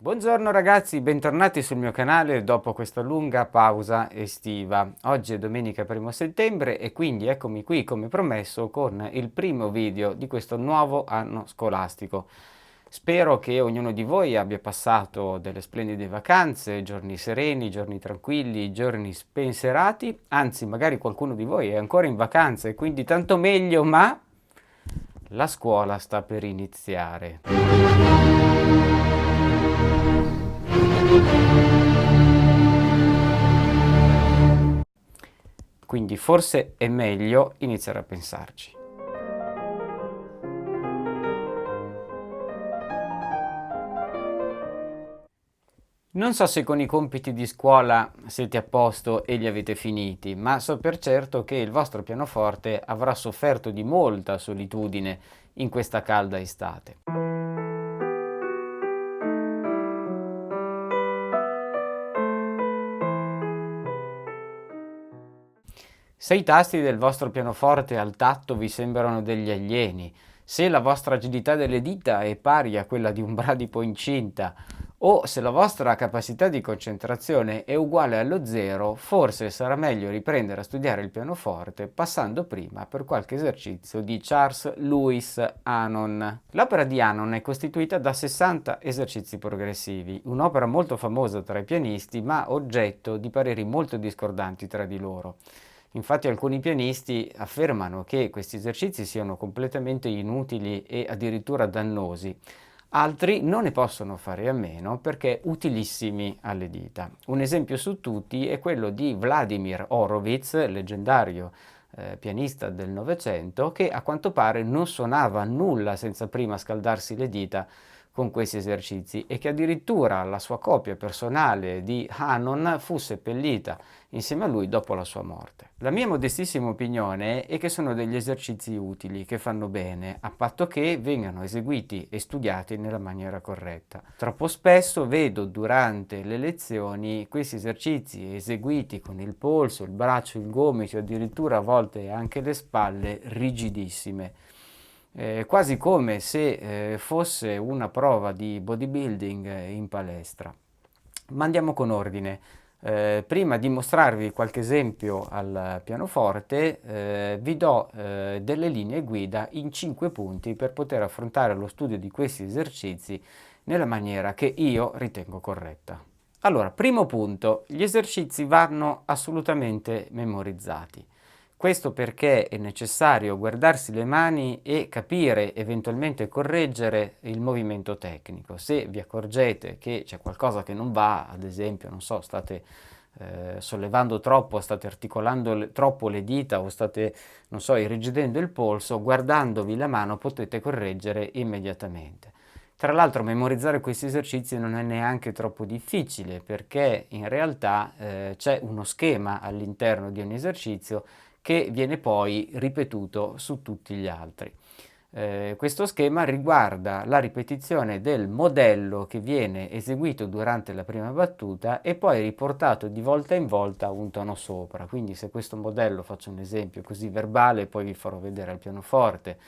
Buongiorno ragazzi, bentornati sul mio canale dopo questa lunga pausa estiva. Oggi è domenica 1° settembre e quindi eccomi qui come promesso con il primo video di questo nuovo anno scolastico. Spero che ognuno di voi abbia passato delle splendide vacanze, giorni sereni, giorni tranquilli, giorni spensierati, anzi magari qualcuno di voi è ancora in vacanza e quindi tanto meglio, ma la scuola sta per iniziare. Quindi forse è meglio iniziare a pensarci. Non so se con i compiti di scuola siete a posto e li avete finiti, ma so per certo che il vostro pianoforte avrà sofferto di molta solitudine in questa calda estate. Se i tasti del vostro pianoforte al tatto vi sembrano degli alieni, se la vostra agilità delle dita è pari a quella di un bradipo incinta, o se la vostra capacità di concentrazione è uguale allo zero, forse sarà meglio riprendere a studiare il pianoforte passando prima per qualche esercizio di Charles Lewis Hanon. L'opera di Hanon è costituita da 60 esercizi progressivi, un'opera molto famosa tra i pianisti, ma oggetto di pareri molto discordanti tra di loro. Infatti alcuni pianisti affermano che questi esercizi siano completamente inutili e addirittura dannosi. Altri non ne possono fare a meno perché utilissimi alle dita. Un esempio su tutti è quello di Vladimir Horowitz, leggendario pianista del Novecento, che a quanto pare non suonava nulla senza prima scaldarsi le dita con questi esercizi e che addirittura la sua copia personale di Hanon fu seppellita insieme a lui dopo la sua morte. La mia modestissima opinione è che sono degli esercizi utili, che fanno bene, a patto che vengano eseguiti e studiati nella maniera corretta. Troppo spesso vedo durante le lezioni questi esercizi eseguiti con il polso, il braccio, il gomito, addirittura a volte anche le spalle rigidissime. Quasi come se fosse una prova di bodybuilding in palestra. Ma andiamo con ordine. Prima di mostrarvi qualche esempio al pianoforte, vi do delle linee guida in 5 punti per poter affrontare lo studio di questi esercizi nella maniera che io ritengo corretta. Allora, primo punto, gli esercizi vanno assolutamente memorizzati. Questo perché è necessario guardarsi le mani e capire, eventualmente correggere il movimento tecnico. Se vi accorgete che c'è qualcosa che non va, ad esempio, non so, state sollevando troppo, state articolando troppo le dita o state, non so, irrigidendo il polso, guardandovi la mano potete correggere immediatamente. Tra l'altro memorizzare questi esercizi non è neanche troppo difficile perché in realtà c'è uno schema all'interno di un esercizio che viene poi ripetuto su tutti gli altri. Questo schema riguarda la ripetizione del modello che viene eseguito durante la prima battuta e poi riportato di volta in volta un tono sopra. Quindi se questo modello, faccio un esempio così verbale, poi vi farò vedere al pianoforte,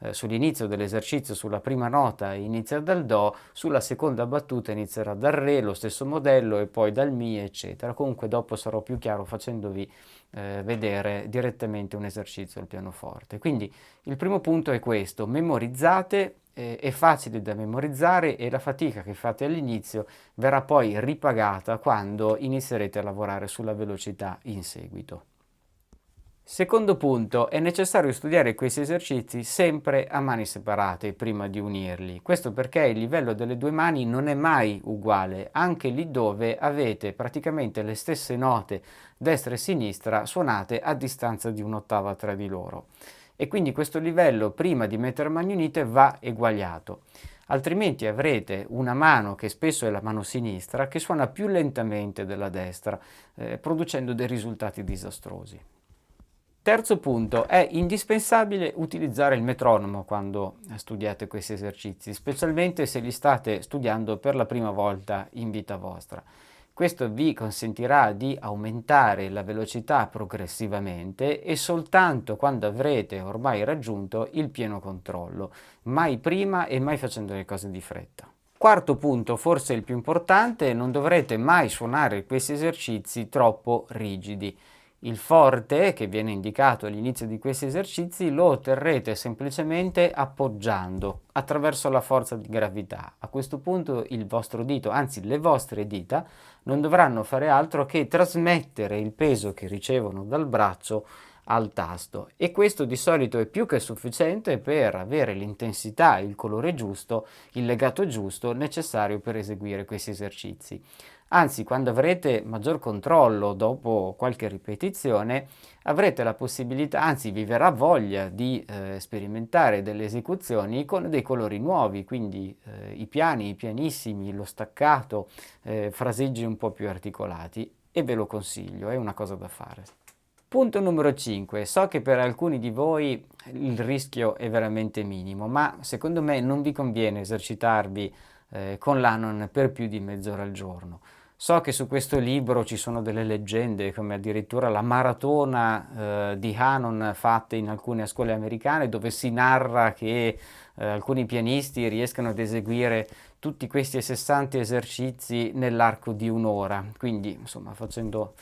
sull'inizio dell'esercizio, sulla prima nota inizia dal Do, sulla seconda battuta inizierà dal Re, lo stesso modello, e poi dal Mi, eccetera. Comunque dopo sarò più chiaro facendovi vedere direttamente un esercizio al pianoforte. Quindi il primo punto è questo: memorizzate, è facile da memorizzare e la fatica che fate all'inizio verrà poi ripagata quando inizierete a lavorare sulla velocità in seguito. Secondo punto, è necessario studiare questi esercizi sempre a mani separate prima di unirli. Questo perché il livello delle due mani non è mai uguale, anche lì dove avete praticamente le stesse note destra e sinistra suonate a distanza di un'ottava tra di loro. E quindi questo livello prima di mettere mani unite va eguagliato. Altrimenti avrete una mano, che spesso è la mano sinistra, che suona più lentamente della destra, producendo dei risultati disastrosi. Terzo punto, è indispensabile utilizzare il metronomo quando studiate questi esercizi, specialmente se li state studiando per la prima volta in vita vostra. Questo vi consentirà di aumentare la velocità progressivamente e soltanto quando avrete ormai raggiunto il pieno controllo, mai prima e mai facendo le cose di fretta. Quarto punto, forse il più importante, non dovrete mai suonare questi esercizi troppo rigidi. Il forte, che viene indicato all'inizio di questi esercizi, lo otterrete semplicemente appoggiando attraverso la forza di gravità. A questo punto il vostro dito, anzi le vostre dita, non dovranno fare altro che trasmettere il peso che ricevono dal braccio al tasto, e questo di solito è più che sufficiente per avere l'intensità, il colore giusto, il legato giusto necessario per eseguire questi esercizi. Anzi, quando avrete maggior controllo dopo qualche ripetizione, avrete la possibilità, anzi vi verrà voglia di sperimentare delle esecuzioni con dei colori nuovi, quindi i piani, i pianissimi, lo staccato, fraseggi un po' più articolati, e ve lo consiglio, è una cosa da fare. Punto numero 5. So che per alcuni di voi il rischio è veramente minimo, ma secondo me non vi conviene esercitarvi con l'Hanon per più di mezz'ora al giorno. So che su questo libro ci sono delle leggende, come addirittura la maratona di Hanon fatte in alcune scuole americane, dove si narra che alcuni pianisti riescano ad eseguire tutti questi 60 esercizi nell'arco di un'ora. Quindi, insomma, facendo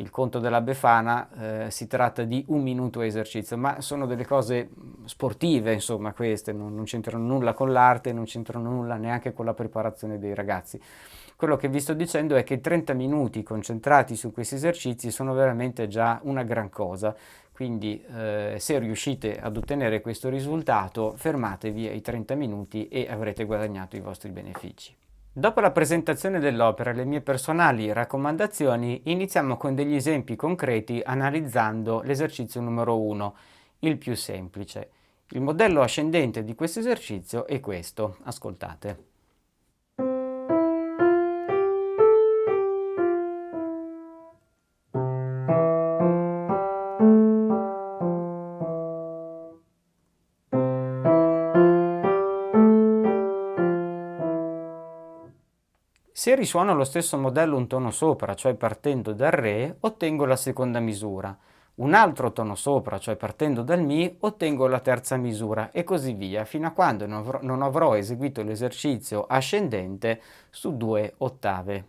il conto della Befana, si tratta di 1 minuto a esercizio, ma sono delle cose sportive, insomma, queste, non c'entrano nulla con l'arte, non c'entrano nulla neanche con la preparazione dei ragazzi. Quello che vi sto dicendo è che 30 minuti concentrati su questi esercizi sono veramente già una gran cosa, quindi se riuscite ad ottenere questo risultato, fermatevi ai 30 minuti e avrete guadagnato i vostri benefici. Dopo la presentazione dell'opera e le mie personali raccomandazioni, iniziamo con degli esempi concreti analizzando l'esercizio numero 1, il più semplice. Il modello ascendente di questo esercizio è questo, ascoltate. Se risuono lo stesso modello un tono sopra, cioè partendo dal Re, ottengo la seconda misura. Un altro tono sopra, cioè partendo dal Mi, ottengo la terza misura, e così via, fino a quando non avrò eseguito l'esercizio ascendente su 2 ottave.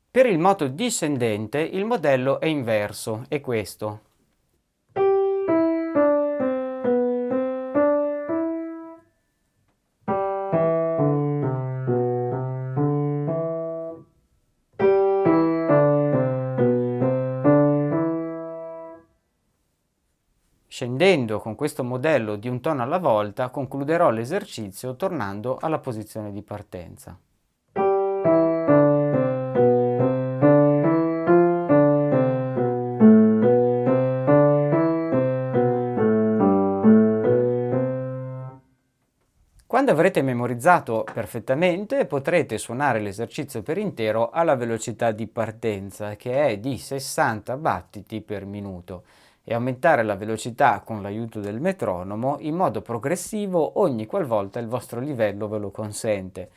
Per il moto discendente il modello è inverso, è questo. Scendendo con questo modello di un tono alla volta, concluderò l'esercizio tornando alla posizione di partenza. Quando avrete memorizzato perfettamente, potrete suonare l'esercizio per intero alla velocità di partenza, che è di 60 battiti per minuto, e aumentare la velocità con l'aiuto del metronomo in modo progressivo ogni qualvolta il vostro livello ve lo consente.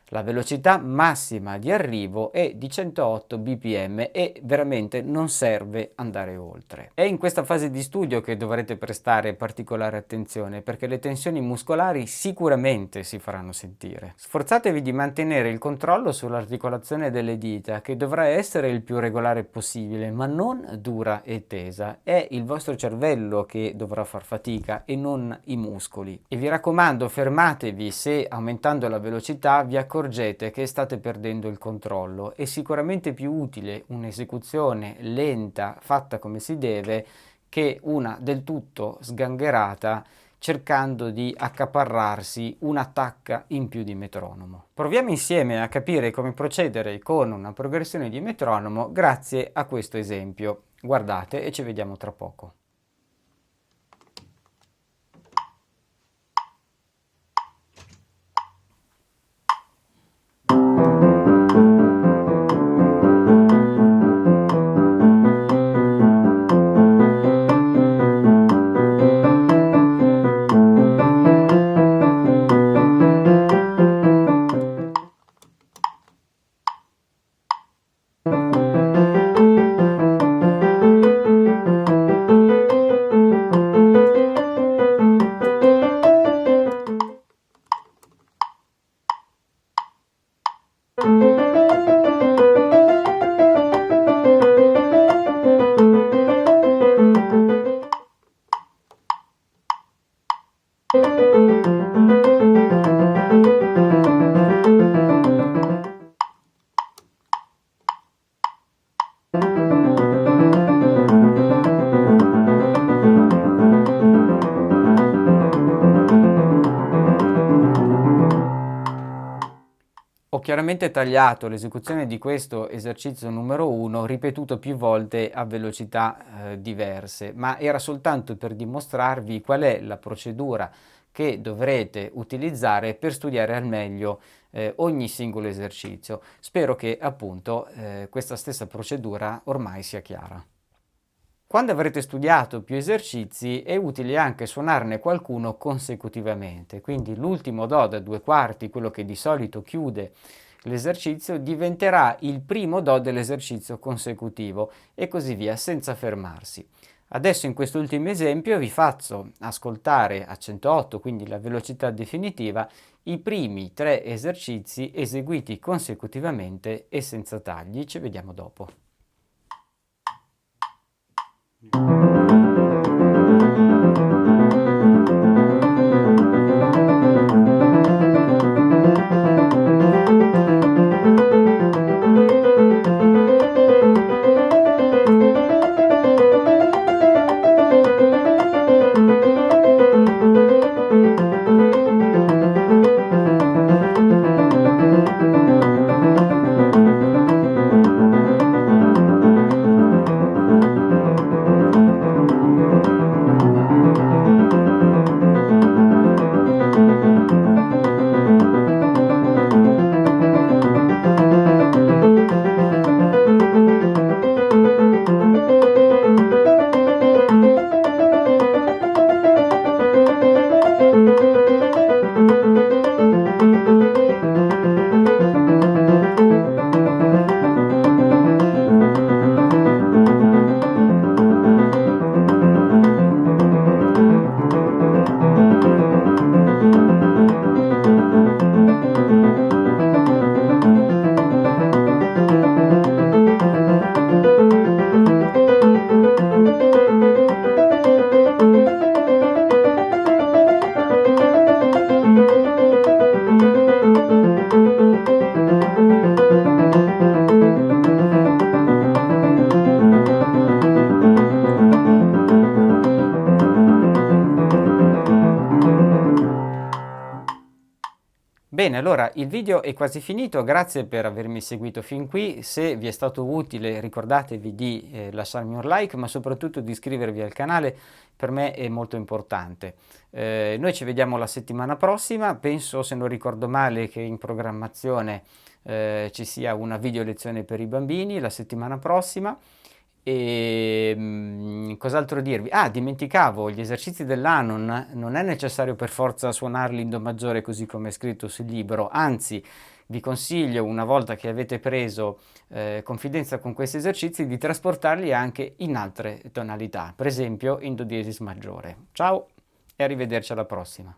La velocità massima di arrivo è di 108 bpm e veramente non serve andare oltre. È in questa fase di studio che dovrete prestare particolare attenzione, perché le tensioni muscolari sicuramente si faranno sentire. Sforzatevi di mantenere il controllo sull'articolazione delle dita, che dovrà essere il più regolare possibile, ma non dura e tesa. È il vostro cervello che dovrà far fatica e non i muscoli. E vi raccomando, fermatevi se aumentando la velocità vi accorgete che state perdendo il controllo. È sicuramente più utile un'esecuzione lenta fatta come si deve che una del tutto sgangherata cercando di accaparrarsi una tacca in più di metronomo. Proviamo insieme a capire come procedere con una progressione di metronomo grazie a questo esempio. Guardate e ci vediamo tra poco. Ho chiaramente tagliato l'esecuzione di questo esercizio numero 1, ripetuto più volte a velocità diverse, ma era soltanto per dimostrarvi qual è la procedura che dovrete utilizzare per studiare al meglio ogni singolo esercizio. Spero che appunto questa stessa procedura ormai sia chiara. Quando avrete studiato più esercizi è utile anche suonarne qualcuno consecutivamente, quindi l'ultimo Do da 2/4, quello che di solito chiude l'esercizio, diventerà il primo Do dell'esercizio consecutivo e così via, senza fermarsi. Adesso in quest'ultimo esempio vi faccio ascoltare a 108, quindi la velocità definitiva, i primi 3 esercizi eseguiti consecutivamente e senza tagli. Ci vediamo dopo. Bene, allora il video è quasi finito, grazie per avermi seguito fin qui. Se vi è stato utile ricordatevi di lasciarmi un like, ma soprattutto di iscrivervi al canale, per me è molto importante. Noi ci vediamo la settimana prossima, penso, se non ricordo male, che in programmazione ci sia una video lezione per i bambini la settimana prossima. E cos'altro dirvi? Ah, dimenticavo, gli esercizi dell'anno non è necessario per forza suonarli in Do maggiore così come è scritto sul libro, anzi vi consiglio, una volta che avete preso confidenza con questi esercizi, di trasportarli anche in altre tonalità, per esempio in Do diesis maggiore. Ciao e arrivederci alla prossima.